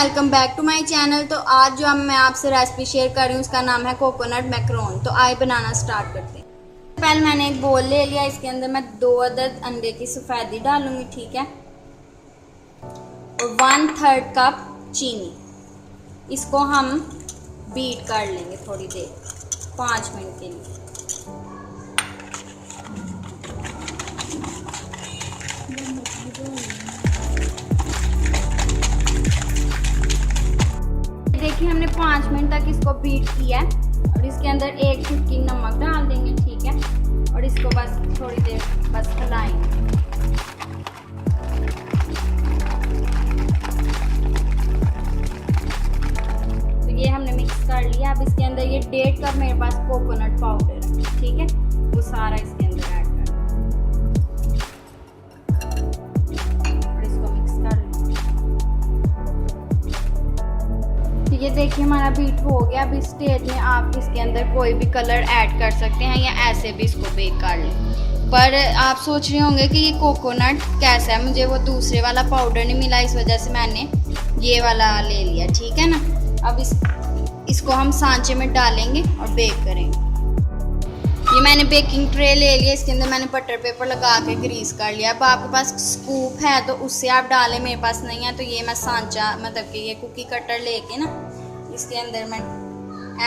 Welcome back to my channel. तो आज जो मैं आपसे रेसिपी शेयर कर रही हूँ उसका नाम है कोकोनट मैक्रोन। तो आइए बनाना स्टार्ट करते हैं। पहले मैंने एक बोल ले लिया, इसके अंदर मैं 2 अदद अंडे की सफ़ेदी डालूंगी, ठीक है, और 1/3 कप चीनी। इसको हम बीट कर लेंगे थोड़ी देर, 5 मिनट के लिए। देखिए हमने 5 मिनट तक इसको बीट किया है और इसके अंदर 1 चुटकी नमक डाल देंगे, ठीक है, और इसको बस थोड़ी देर बस हिलाएंगे। तो ये हमने मिक्स कर लिया। अब इसके अंदर ये 1.5 कप मेरे पास कोकोनट पाउडर है, ठीक है, वो सारा इसके अंदर ऐड कर और इसको मिक्स कर लेंगे। ये देखिए हमारा बीट हो गया। अब इस स्टेज में आप इसके अंदर कोई भी कलर ऐड कर सकते हैं या ऐसे भी इसको बेक कर लें। पर आप सोच रहे होंगे कि ये कोकोनट कैसा है, मुझे वो दूसरे वाला पाउडर नहीं मिला, इस वजह से मैंने ये वाला ले लिया, ठीक है ना। अब इसको हम सांचे में डालेंगे और बेक करेंगे। ये मैंने बेकिंग ट्रे ले लिया, इसके अंदर मैंने बटर पेपर लगा के ग्रीस कर लिया। अब आपके पास स्कूप है तो उससे आप डालें, मेरे पास नहीं है तो ये मैं सांचा मतलब कि ये कुकी कटर लेके ना इसके अंदर मैं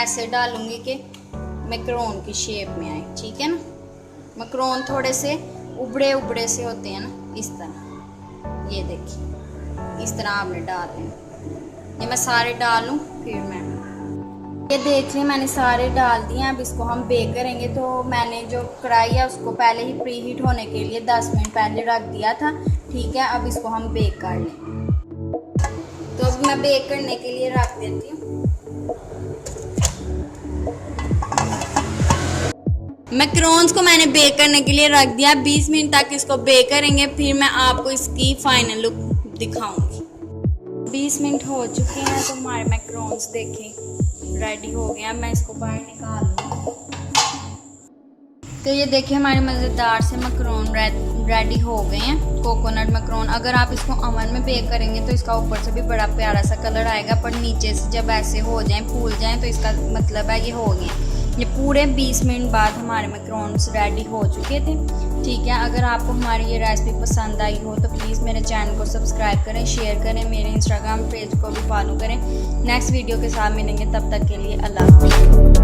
ऐसे डालूंगी कि मैक्रोन की शेप में आए, ठीक है ना। मैक्रोन थोड़े से उबड़े उबड़े से होते हैं ना, इस तरह। ये देखिए इस तरह आपने डाल लें। ये मैं सारे डालूं फिर मैं ये देख लें मैंने सारे डाल दिए। अब इसको हम बेक करेंगे। तो मैंने जो कढ़ाई है उसको पहले ही प्री हीट होने के लिए 10 मिनट पहले रख दिया था, ठीक है। अब इसको हम बेक कर लें। तो अब मैं बेक करने के लिए रख देती हूँ। मैक्रोन्स को मैंने बेक करने के लिए रख दिया। 20 मिनट तक इसको बेक करेंगे, फिर मैं आपको इसकी फाइनल लुक दिखाऊंगी। 20 मिनट हो चुके हैं तो हमारे मैक्रोन्स देखें रेडी हो गया। मैं इसको बाहर निकाल लूँ। तो ये देखिए हमारे मज़ेदार से मैक्रोन रेडी हो गए हैं, कोकोनट मैक्रोन। अगर आप इसको ओवन में बेक करेंगे तो इसका ऊपर से भी बड़ा प्यारा सा कलर आएगा, पर नीचे से जब ऐसे हो जाएं फूल जाएं तो इसका मतलब है ये हो गए। ये पूरे 20 मिनट बाद हमारे मैक्रोन्स रेडी हो चुके थे, ठीक है। अगर आपको हमारी ये रेसिपी पसंद आई हो तो प्लीज़ मेरे चैनल को सब्सक्राइब करें, शेयर करें, मेरे इंस्टाग्राम पेज को भी फॉलो करें। नेक्स्ट वीडियो के साथ मिलेंगे, तब तक के लिए अल्लाह हाफ़िज़।